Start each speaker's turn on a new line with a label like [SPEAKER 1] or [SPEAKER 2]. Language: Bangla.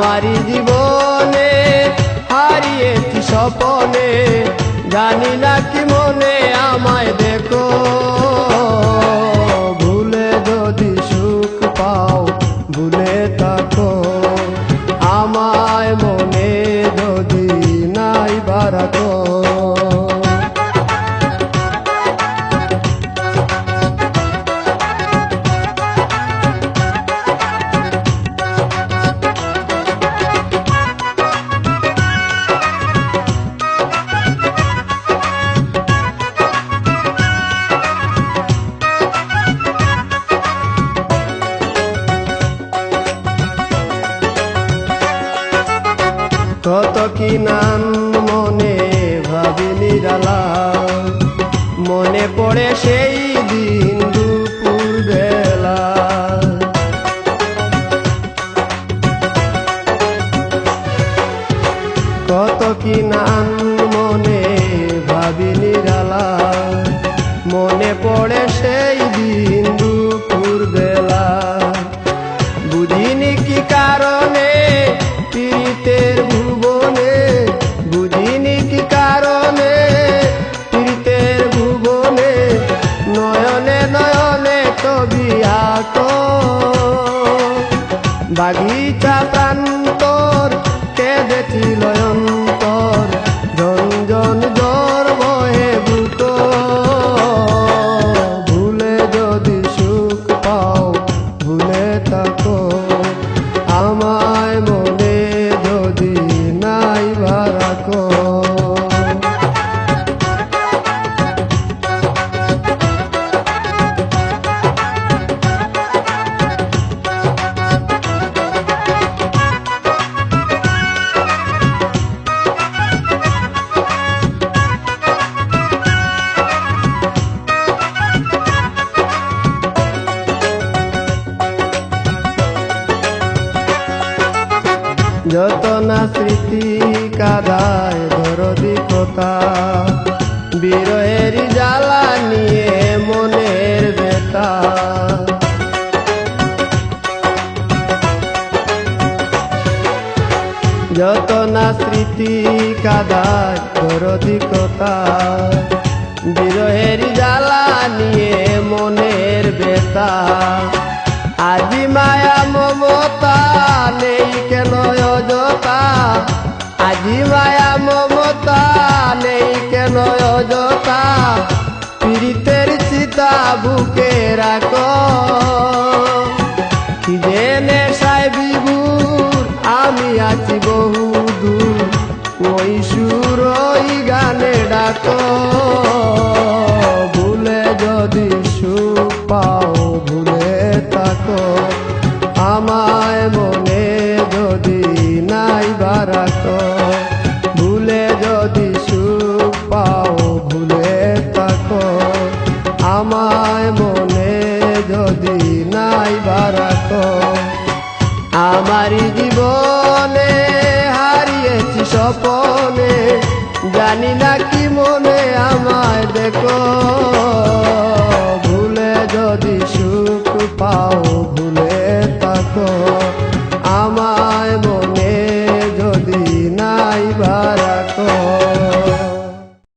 [SPEAKER 1] আমারি জীবনে হারিয়েছি স্বপনে, জানি না কি মনে আমায় দেখো। ভুলে যদি সুখ পাও ভুলে থাকো, আমায় মনে যদি নাই বারাকো। কত কি নাম মনে ভাবি নিরালা, মনে পড়ে সেই দিন দুপুর বেলা। কত কি নাম মনে ভাবি নিরালা, মনে পড়ে সেই দিন দুপুর বেলা। বুঝিনি কি কারণে পীড়িতের ভুবনে, বুঝিনি কি কারণে পীড়িতের ভুবনে, নয়নে নয়নে ছবি আঁকো। বাগিচা প্রান্তর কেঁদেছিল অন্তর, ঝনঝন জ্বর বহে বুকো। ভুলে যদি সুখ পাও ভুলে থাকো, আমায় মনে যদি নাই বারাকো। যত না স্মৃতি কাদায় দরদি কথা, বিরহের জ্বালা নিয়ে মনের ব্যথা। যত না স্মৃতি কাদায় দরদি কথা, বিরহের জ্বালা নিয়ে মনের ব্যথা। আজি মায়া মমতা নেই কেন অযথা, আজি মায়া মমতা নেই কেন অযথা। পীড়িতের চিতা বুকে রাখো, কি যে নেশায় বিভোর আমি আছি বহুদূর। ওই সুর ওই গানে ডাকো, ভুলে যদি সুখ পাও ভুলে থাকো, আমায় মনে যদি নাই বারাকো। ভুলে যদি সুখ পাও ভুলে থাকো, আমায় মনে যদি নাই বারাকো। আমারি জীবনে হারিয়েছি স্বপনে, জানি না কি মনে আমায় দেখো।